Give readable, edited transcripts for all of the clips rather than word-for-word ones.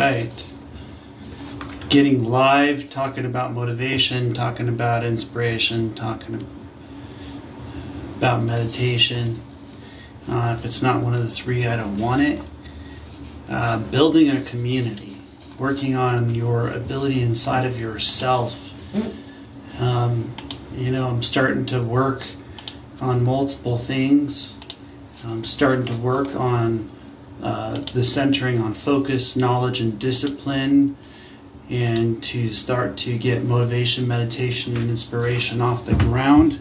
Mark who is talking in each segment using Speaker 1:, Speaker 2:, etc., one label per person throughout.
Speaker 1: right. Getting live, talking about motivation, talking about inspiration, talking about meditation. If it's not one of the three, I don't want it. Building a community, working on your ability inside of yourself. I'm starting to work on multiple things. I'm starting to work on the centering on focus, knowledge, and discipline, and to start to get motivation, meditation, and inspiration off the ground.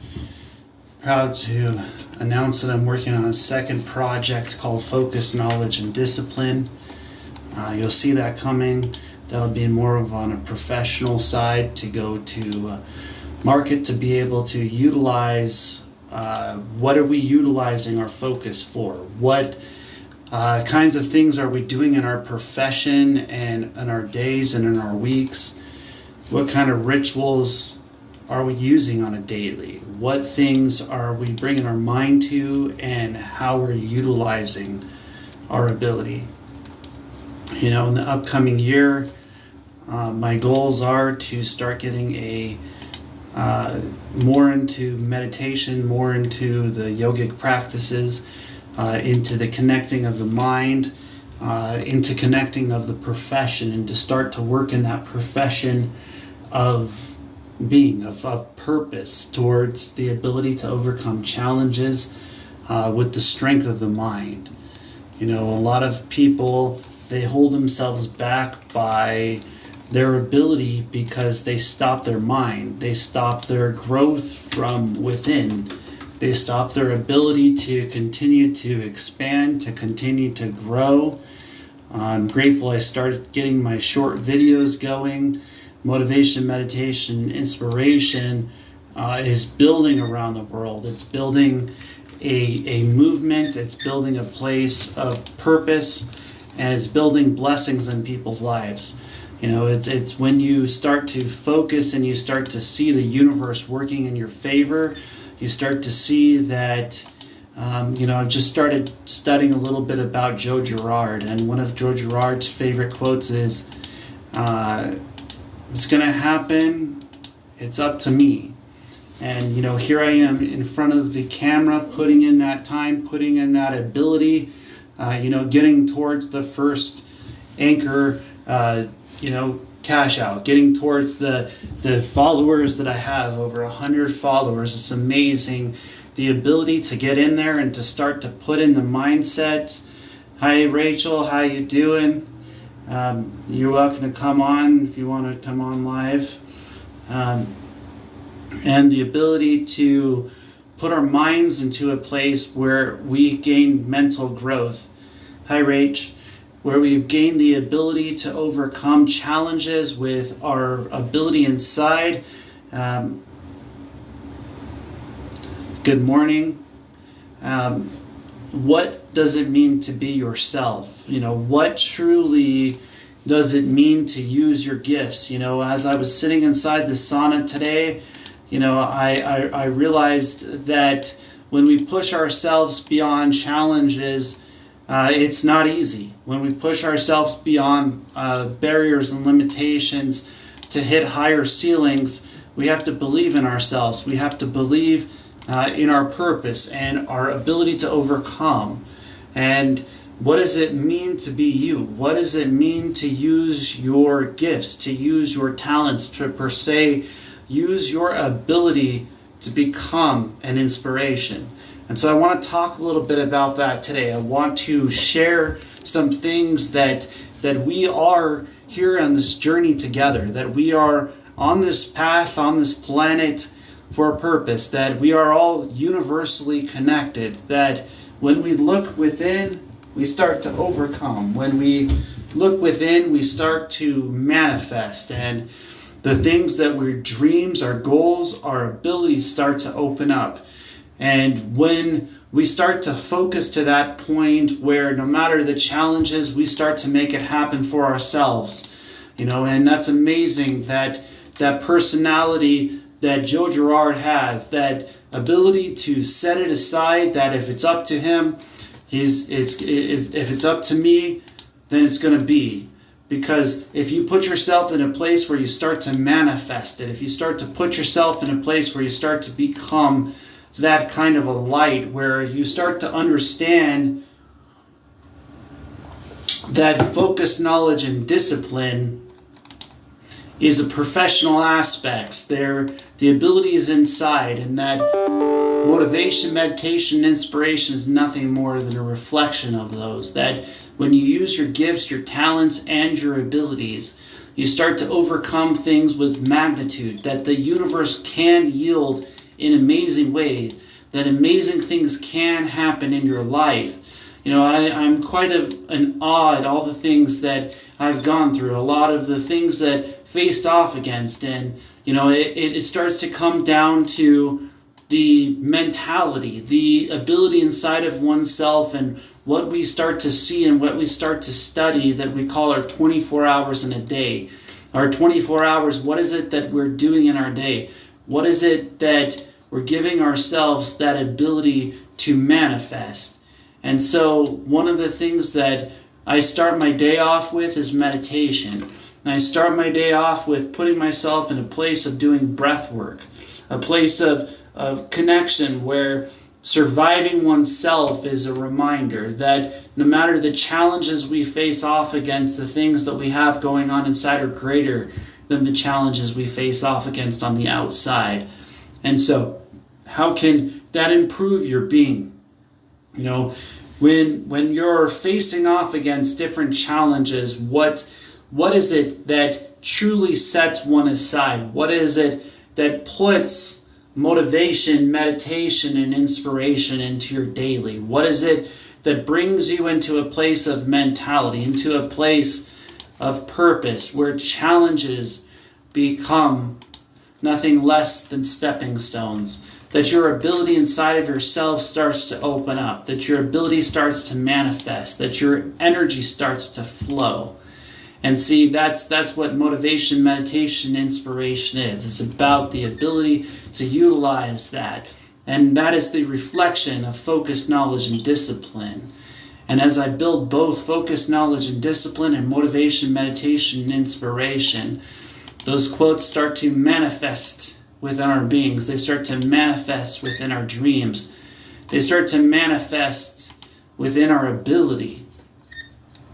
Speaker 1: Proud to announce that I'm working on a second project called Focus, Knowledge, and Discipline. You'll see that coming. That'll be more of on a professional side to go to market to be able to utilize what are we utilizing our focus for? What kinds of things are we doing in our profession and in our days and in our weeks? What kind of rituals are we using on a daily? What things are we bringing our mind to, and how we're utilizing our ability? In the upcoming year, my goals are to start getting more into meditation, more into the yogic practices, into the connecting of the mind, into connecting of the profession, and to start to work in that profession of being, of purpose, towards the ability to overcome challenges with the strength of the mind. A lot of people, they hold themselves back by their ability because they stop their mind. They stop their growth from within. They stop their ability to continue to expand, to continue to grow. I'm grateful I started getting my short videos going. Motivation, meditation, inspiration is building around the world. It's building a movement. It's building a place of purpose, and it's building blessings in people's lives. It's when you start to focus and you start to see the universe working in your favor. You start to see that, I've just started studying a little bit about Joe Girard, and one of Joe Girard's favorite quotes is, it's going to happen, it's up to me. And, here I am in front of the camera, putting in that time, putting in that ability, getting towards the first anchor, cash out, getting towards the followers that I have, over 100 followers. It's amazing, the ability to get in there and to start to put in the mindset. Hi Rachel, how you doing? You're welcome to come on if you want to come on live. And the ability to put our minds into a place where we gain mental growth. Hi Rach. Where we've gained the ability to overcome challenges with our ability inside. Good morning. What does it mean to be yourself? What truly does it mean to use your gifts? As I was sitting inside the sauna today, I realized that when we push ourselves beyond challenges, it's not easy. When we push ourselves beyond barriers and limitations to hit higher ceilings, we have to believe in ourselves. We have to believe in our purpose and our ability to overcome. And what does it mean to be you? What does it mean to use your gifts, to use your talents, to per se use your ability to become an inspiration? And so I want to talk a little bit about that today. I want to share some things that we are here on this journey together, that we are on this path, on this planet for a purpose, that we are all universally connected, that when we look within, we start to overcome. When we look within, we start to manifest, and the things that we're dreams, our goals, our abilities start to open up. And when we start to focus to that point where no matter the challenges, we start to make it happen for ourselves, and that's amazing, that personality that Joe Girard has, that ability to set it aside, that if it's up to him, if it's up to me, then it's going to be. Because if you put yourself in a place where you start to manifest it, if you start to put yourself in a place where you start to become that kind of a light, where you start to understand that focus, knowledge, and discipline is a professional aspects. They're the abilities inside, and that motivation, meditation, inspiration is nothing more than a reflection of those. That when you use your gifts, your talents, and your abilities, you start to overcome things with magnitude, that the universe can yield in amazing ways, that amazing things can happen in your life. You know, I'm quite an awe at all the things that I've gone through, a lot of the things that faced off against, and you know, it starts to come down to the mentality, the ability inside of oneself, and what we start to see and what we start to study that we call our 24 hours in a day. Our 24 hours, what is it that we're doing in our day? What is it that we're giving ourselves that ability to manifest? And so one of the things that I start my day off with is meditation. And I start my day off with putting myself in a place of doing breath work, a place of connection where surviving oneself is a reminder that no matter the challenges we face off against, the things that we have going on inside are greater than the challenges we face off against on the outside. And so how can that improve your being? You know, when you're facing off against different challenges, what is it that truly sets one aside? What is it that puts motivation, meditation, and inspiration into your daily? What is it that brings you into a place of mentality, into a place of purpose, where challenges become nothing less than stepping stones? That your ability inside of yourself starts to open up, that your ability starts to manifest, that your energy starts to flow. And see, that's what motivation, meditation, inspiration is. It's about the ability to utilize that. And that is the reflection of focus, knowledge, and discipline. And as I build both focus, knowledge, and discipline, and motivation, meditation, and inspiration, those quotes start to manifest within our beings. They start to manifest within our dreams. They start to manifest within our ability.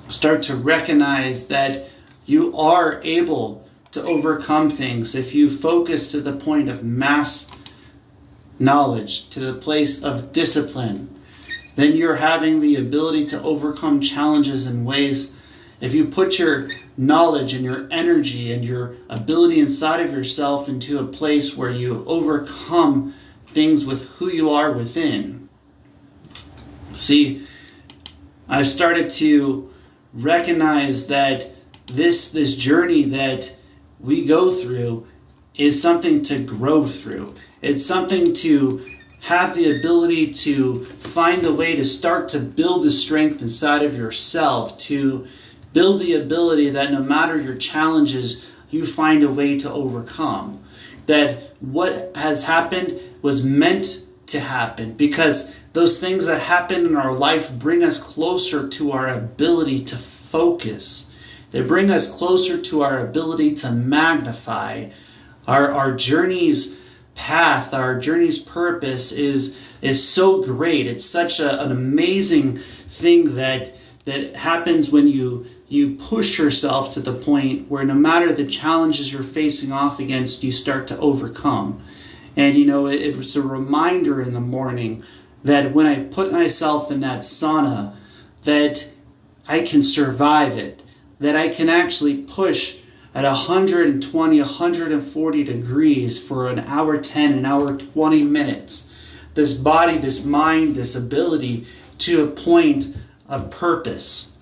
Speaker 1: Start to recognize that you are able to overcome things if you focus to the point of mass knowledge, to the place of discipline. Then you're having the ability to overcome challenges in ways. If you put your knowledge and your energy and your ability inside of yourself into a place where you overcome things with who you are within. See, I've started to recognize that this journey that we go through is something to grow through. It's something to have the ability to find a way to start to build the strength inside of yourself, to build the ability that no matter your challenges, you find a way to overcome. That what has happened was meant to happen, because those things that happen in our life bring us closer to our ability to focus. They bring us closer to our ability to magnify. Our journey's path, our journey's purpose is so great. It's such an amazing thing that happens when you push yourself to the point where no matter the challenges you're facing off against, you start to overcome. And you know, it was a reminder in the morning that when I put myself in that sauna, that I can survive it, that I can actually push at 120, 140 degrees for an hour 10, an hour 20 minutes. This body, this mind, this ability to a point of purpose.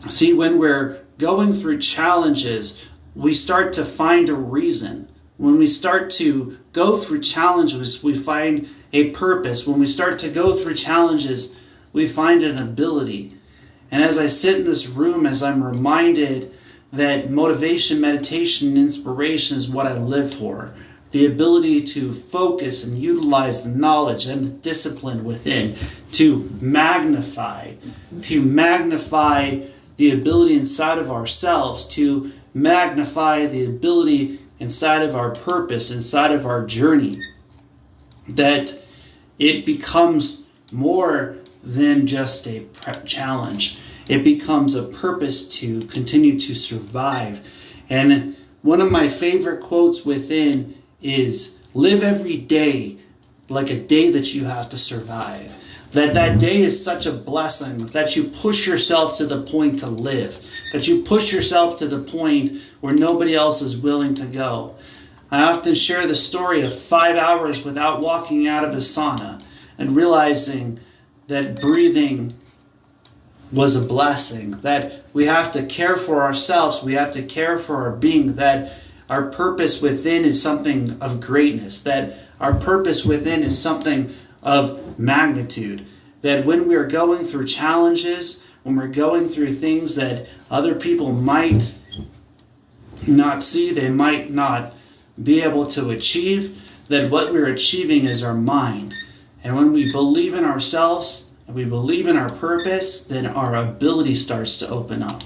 Speaker 1: See, when we're going through challenges, we start to find a reason. When we start to go through challenges, we find a purpose. When we start to go through challenges, we find an ability. And as I sit in this room, as I'm reminded that motivation, meditation, and inspiration is what I live for, the ability to focus and utilize the knowledge and the discipline within, to magnify the ability inside of ourselves to magnify the ability inside of our purpose, inside of our journey, that it becomes more than just a challenge. It becomes a purpose to continue to survive. And one of my favorite quotes within is, live every day like a day that you have to survive. That day is such a blessing that you push yourself to the point to live, that you push yourself to the point where nobody else is willing to go. I often share the story of 5 hours without walking out of a sauna and realizing that breathing was a blessing, that we have to care for ourselves, we have to care for our being, that our purpose within is something of greatness, that our purpose within is something of magnitude, that when we're going through challenges, when we're going through things that other people might not see, they might not be able to achieve, that what we're achieving is our mind. And when we believe in ourselves and we believe in our purpose, then our ability starts to open up.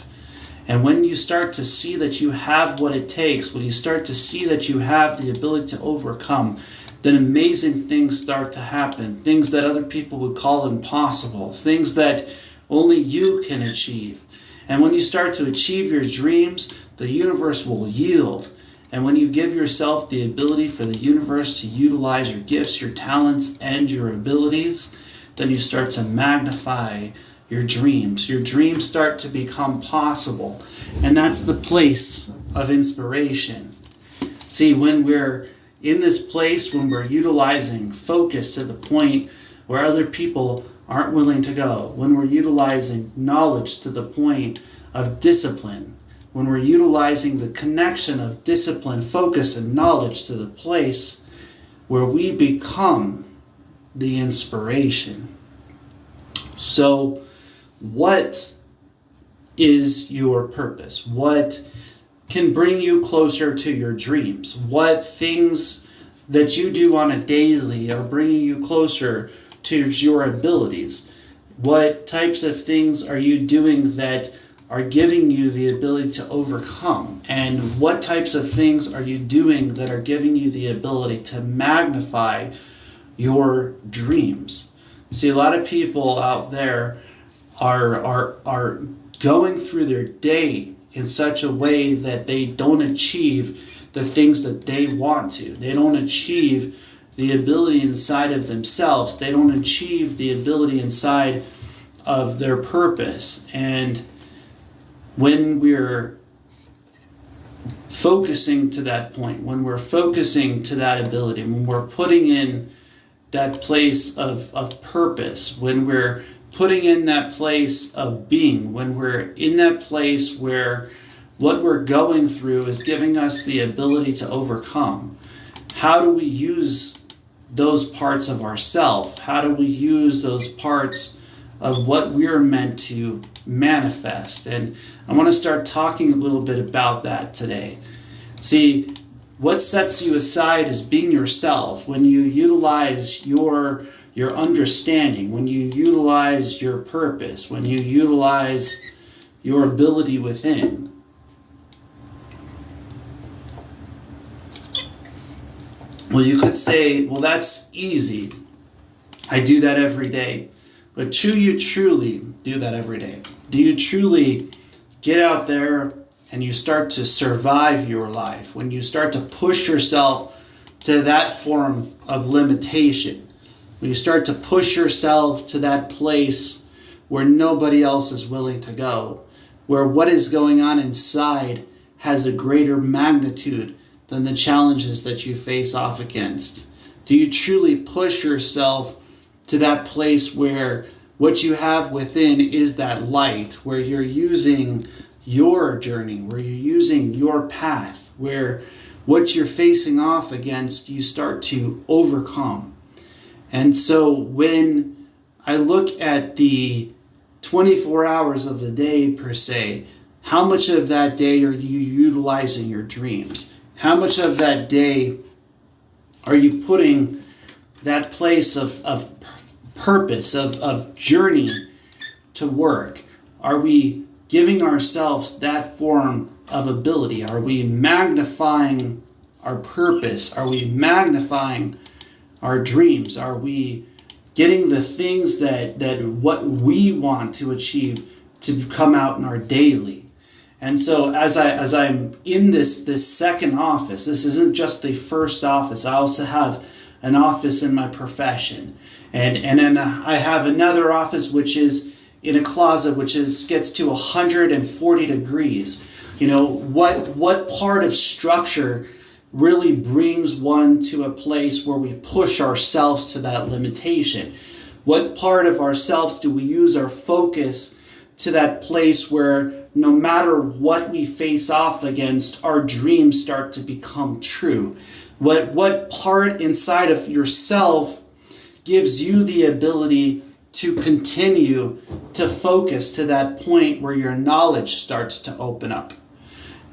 Speaker 1: And when you start to see that you have what it takes, when you start to see that you have the ability to overcome, then amazing things start to happen. Things that other people would call impossible. Things that only you can achieve. And when you start to achieve your dreams, the universe will yield. And when you give yourself the ability for the universe to utilize your gifts, your talents, and your abilities, then you start to magnify your dreams. Your dreams start to become possible. And that's the place of inspiration. See, when we're in this place, when we're utilizing focus to the point where other people aren't willing to go, when we're utilizing knowledge to the point of discipline, when we're utilizing the connection of discipline, focus, and knowledge to the place where we become the inspiration. So, what is your purpose? What can bring you closer to your dreams? What things that you do on a daily are bringing you closer to your abilities? What types of things are you doing that are giving you the ability to overcome? And what types of things are you doing that are giving you the ability to magnify your dreams? See, a lot of people out there are going through their day in such a way that they don't achieve the things that they want to. They don't achieve the ability inside of themselves. They don't achieve the ability inside of their purpose. And when we're focusing to that point, when we're focusing to that ability, when we're putting in that place of purpose, when we're putting in that place of being, when we're in that place where what we're going through is giving us the ability to overcome, how do we use those parts of ourself? How do we use those parts of what we're meant to manifest? And I want to start talking a little bit about that today. See, what sets you aside is being yourself. When you utilize your understanding, when you utilize your purpose, when you utilize your ability within. Well, you could say, well, that's easy. I do that every day. But do you truly do that every day? Do you truly get out there and you start to survive your life? When you start to push yourself to that form of limitation, when you start to push yourself to that place where nobody else is willing to go, where what is going on inside has a greater magnitude than the challenges that you face off against? Do you truly push yourself to that place where what you have within is that light, where you're using your journey, where you're using your path, where what you're facing off against you start to overcome? And so when I look at the 24 hours of the day per se, how much of that day are you utilizing your dreams? How much of that day are you putting that place of purpose, of journey to work? Are we giving ourselves that form of ability? Are we magnifying our purpose? Are we magnifying our dreams? Are we getting the things that what we want to achieve to come out in our daily? And so as I'm in this second office, this isn't just the first office. I also have an office in my profession. And then I have another office which is in a closet which gets to 140 degrees. You know, what part of structure really brings one to a place where we push ourselves to that limitation? What part of ourselves do we use our focus to that place where no matter what we face off against, our dreams start to become true? What part inside of yourself gives you the ability to continue to focus to that point where your knowledge starts to open up?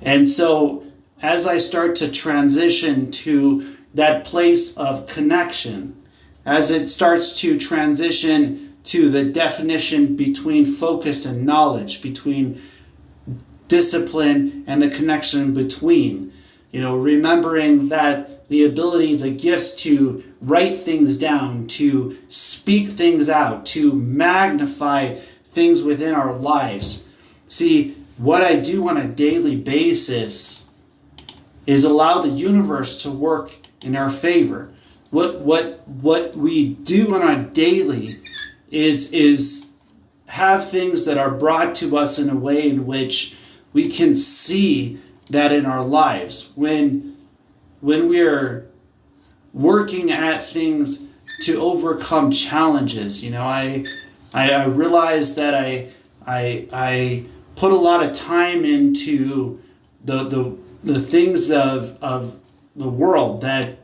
Speaker 1: And so as I start to transition to that place of connection, as it starts to transition to the definition between focus and knowledge, between discipline and the connection between, remembering that the ability, the gifts to write things down, to speak things out, to magnify things within our lives. See, what I do on a daily basis is allow the universe to work in our favor. What we do on a daily is have things that are brought to us in a way in which we can see that in our lives. When we're working at things to overcome challenges, I realize that I put a lot of time into the things of the world, that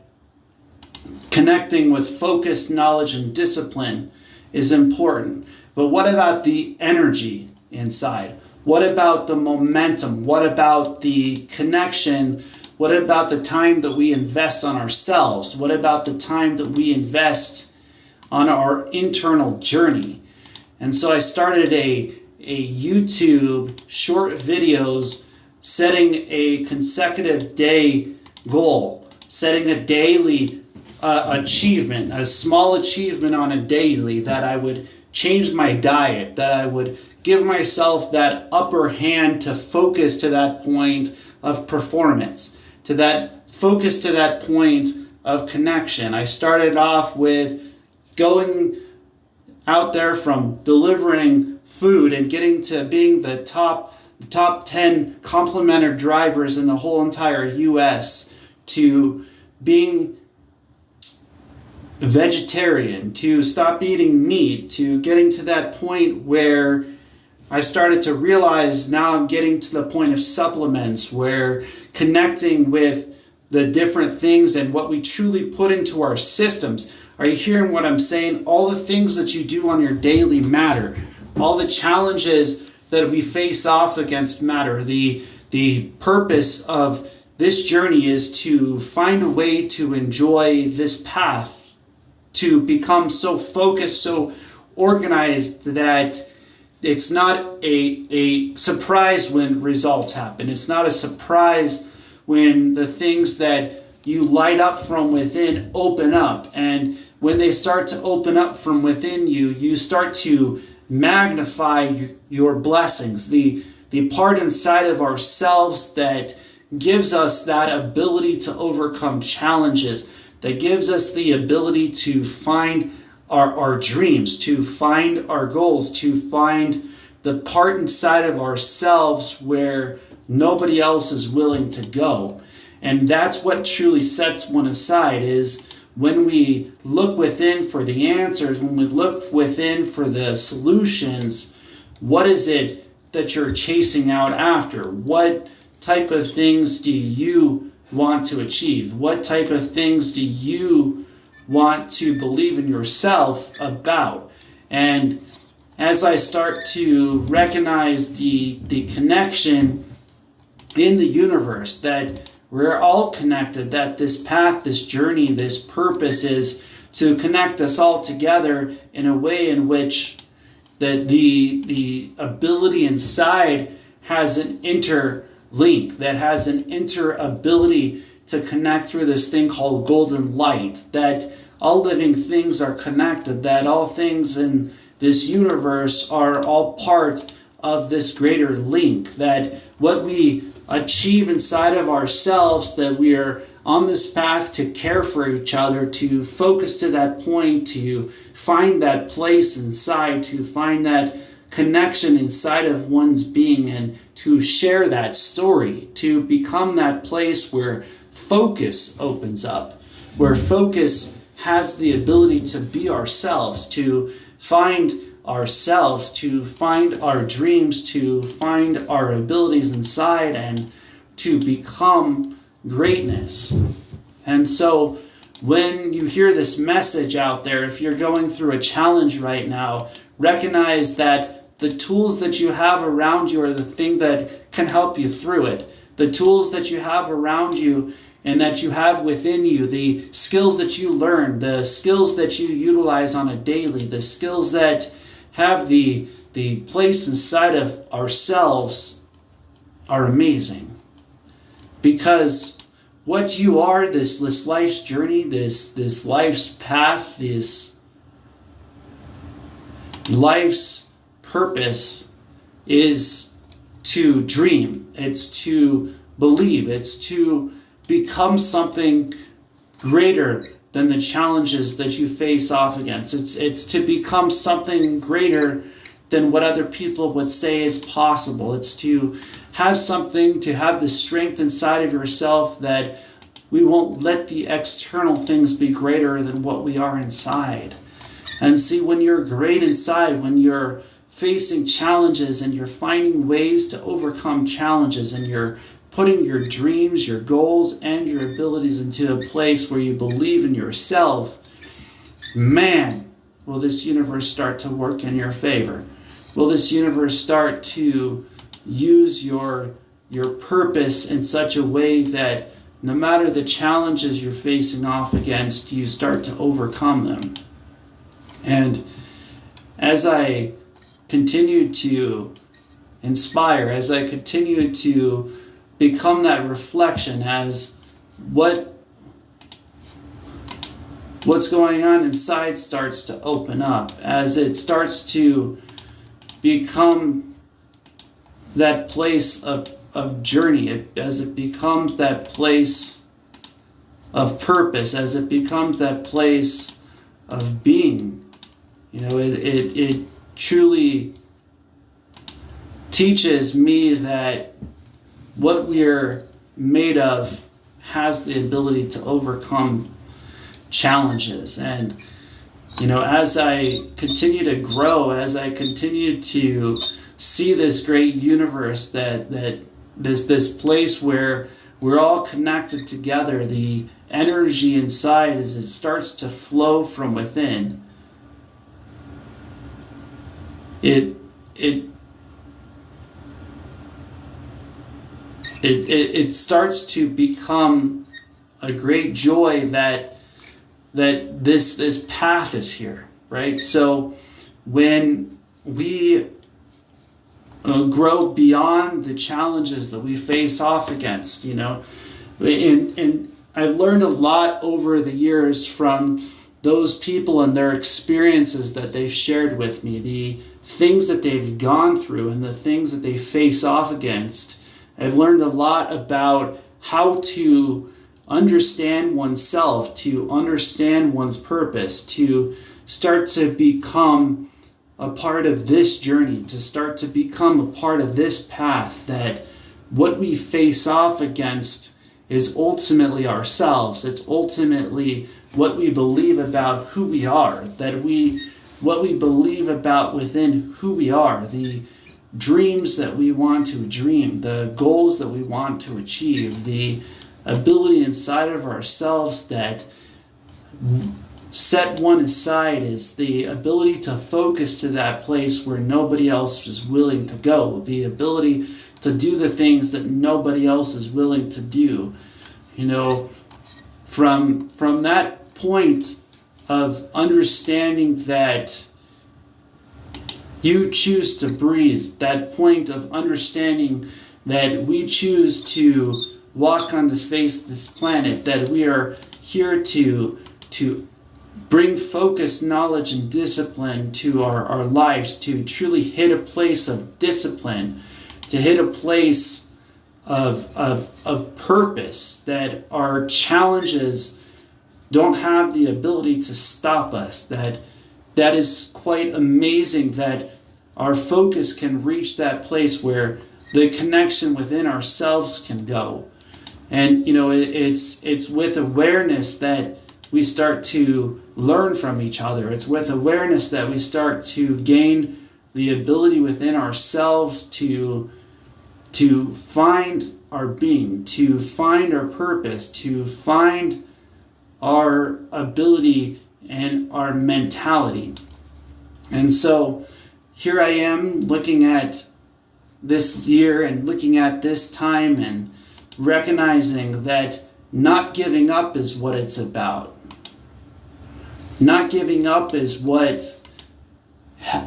Speaker 1: connecting with focus, knowledge, and discipline is important. But what about the energy inside? What about the momentum? What about the connection? What about the time that we invest on ourselves? What about the time that we invest on our internal journey? And so I started a YouTube short videos, setting a consecutive day goal, setting a daily achievement, a small achievement on a daily, that I would change my diet, that I would give myself that upper hand to focus to that point of performance, to that focus to that point of connection. I started off with going out there from delivering food and getting to being the top 10 complimentary drivers in the whole entire US, to being vegetarian, to stop eating meat, to getting to that point where I started to realize now I'm getting to the point of supplements, where connecting with the different things and what we truly put into our systems. Are you hearing what I'm saying? All the things that you do on your daily matter. All the challenges that we face off against matter. The purpose of this journey is to find a way to enjoy this path, to become so focused, so organized that it's not a surprise when results happen. It's not a surprise when the things that you light up from within open up. And when they start to open up from within you, you start to magnify your blessings, the part inside of ourselves that gives us that ability to overcome challenges, that gives us the ability to find our dreams, to find our goals, to find the part inside of ourselves where nobody else is willing to go. And that's what truly sets one aside, is when we look within for the answers, when we look within for the solutions, what is it that you're chasing out after? What type of things do you want to achieve? What type of things do you want to believe in yourself about? And as I start to recognize the connection in the universe, that we're all connected, that this path, this journey, this purpose is to connect us all together in a way in which that the ability inside has an interlink, that has an interability to connect through this thing called golden light, that all living things are connected, that all things in this universe are all part of this greater link, that what we achieve inside of ourselves, that we are on this path to care for each other, to focus to that point, to find that place inside, to find that connection inside of one's being, and to share that story, to become that place where focus opens up, where focus has the ability to be ourselves, to find ourselves, to find our dreams, to find our abilities inside, and to become greatness. And so when you hear this message out there, if you're going through a challenge right now, recognize that the tools that you have around you are the thing that can help you through it. The tools that you have around you and that you have within you, the skills that you learn, the skills that you utilize on a daily, the skills that have the place inside of ourselves are amazing. Because what you are, this life's journey, this life's path, this life's purpose is to dream. It's to believe. It's to become something greater than the challenges that you face off against. It's to become something greater than what other people would say is possible. It's to have something, to have the strength inside of yourself that we won't let the external things be greater than what we are inside. And see, when you're great inside, when you're facing challenges and you're finding ways to overcome challenges, and you're putting your dreams, your goals, and your abilities into a place where you believe in yourself, man, will this universe start to work in your favor? Will this universe start to use your purpose in such a way that no matter the challenges you're facing off against, you start to overcome them? And as I continue to inspire, as I continue to become that reflection, as what's going on inside starts to open up, as it starts to become that place of journey, as it becomes that place of purpose, as it becomes that place of being, it truly teaches me that what we're made of has the ability to overcome challenges. And as I continue to grow, as I continue to see this great universe, that this place where we're all connected together, the energy inside, as it starts to flow from within, it starts to become a great joy that this path is here, right? So when we grow beyond the challenges that we face off against, and I've learned a lot over the years from those people and their experiences that they've shared with me, the things that they've gone through and the things that they face off against. I've learned a lot about how to understand oneself, to understand one's purpose, to start to become a part of this journey, to start to become a part of this path, that what we face off against is ultimately ourselves. It's ultimately what we believe about who we are, what we believe about within who we are, the dreams that we want to dream, the goals that we want to achieve, the ability inside of ourselves that set one aside is the ability to focus to that place where nobody else is willing to go, the ability to do the things that nobody else is willing to do. From that point of understanding that You choose to breathe, that point of understanding that we choose to walk on this face, this planet, that we are here to bring focus, knowledge, and discipline to our lives, to truly hit a place of discipline, to hit a place of purpose, that our challenges don't have the ability to stop us, that is quite amazing, that our focus can reach that place where the connection within ourselves can go. And it's with awareness that we start to learn from each other. It's with awareness that we start to gain the ability within ourselves to find our being, to find our purpose, to find our ability and our mentality. And so here I am looking at this year and looking at this time and recognizing that not giving up is what it's about. Not giving up is what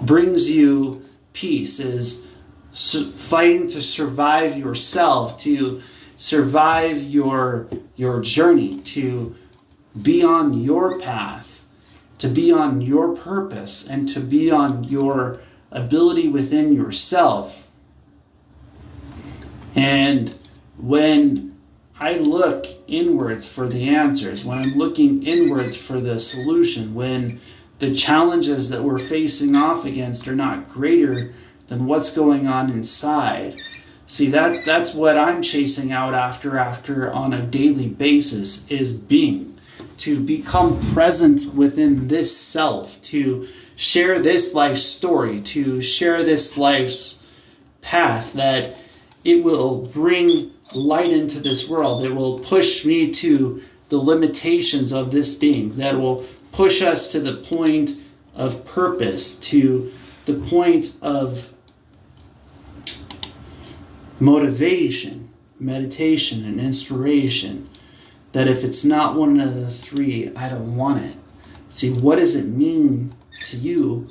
Speaker 1: brings you peace, is fighting to survive yourself, to survive your journey, to be on your path, to be on your purpose, and to be on your ability within yourself. And when I look inwards for the answers, when I'm looking inwards for the solution, when the challenges that we're facing off against are not greater than what's going on inside. See, that's what I'm chasing out after on a daily basis, is being, to become present within this self, to share this life's story, to share this life's path, that it will bring light into this world. It will push me to the limitations of this being, that will push us to the point of purpose, to the point of motivation, meditation, and inspiration. That if it's not one of the three, I don't want it. See, what does it mean to you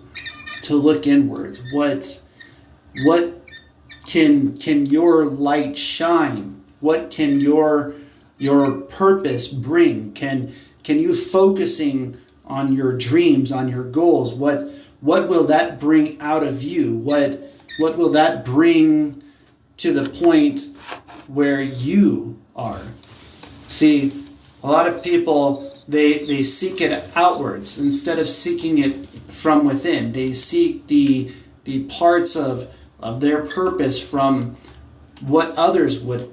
Speaker 1: to look inwards? What can your light shine? What can your purpose bring? Can you focusing on your dreams, on your goals? What will that bring out of you? What will that bring to the point where you are? See, a lot of people, they seek it outwards instead of seeking it from within. They seek the parts of their purpose from what others would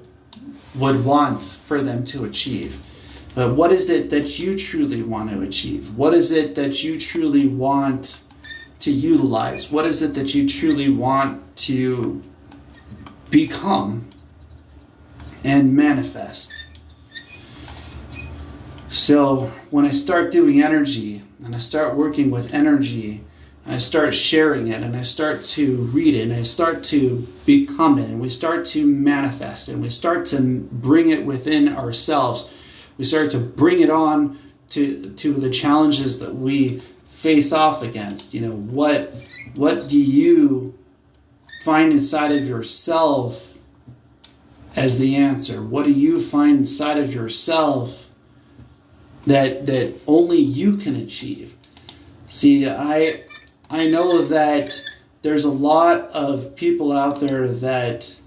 Speaker 1: want for them to achieve. But what is it that you truly want to achieve? What is it that you truly want to utilize? What is it that you truly want to become and manifest? So when I start doing energy, and I start working with energy, and I start sharing it, and I start to read it, and I start to become it, and we start to manifest it, and we start to bring it within ourselves, we start to bring it on to the challenges that we face off against. What do you find inside of yourself as the answer? What do you find inside of yourself that only you can achieve? See, I know that there's a lot of people out there that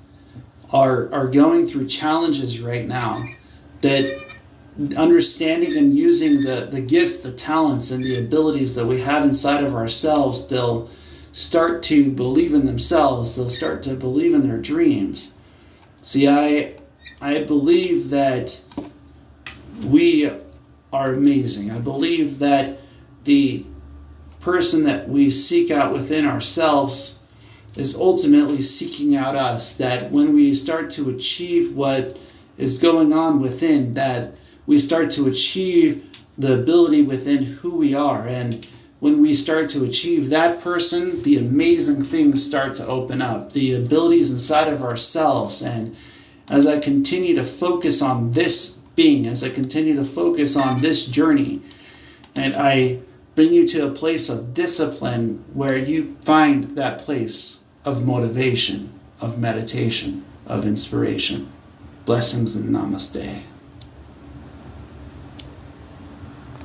Speaker 1: are going through challenges right now, that understanding and using the gifts, the talents, and the abilities that we have inside of ourselves, they'll start to believe in themselves. They'll start to believe in their dreams. See, I believe that we are amazing. I believe that the person that we seek out within ourselves is ultimately seeking out us. That when we start to achieve what is going on within, that we start to achieve the ability within who we are. And when we start to achieve that person, the amazing things start to open up, the abilities inside of ourselves. And as I continue to focus on this being, as I continue to focus on this journey, and I bring you to a place of discipline where you find that place of motivation, of meditation, of inspiration. Blessings and namaste.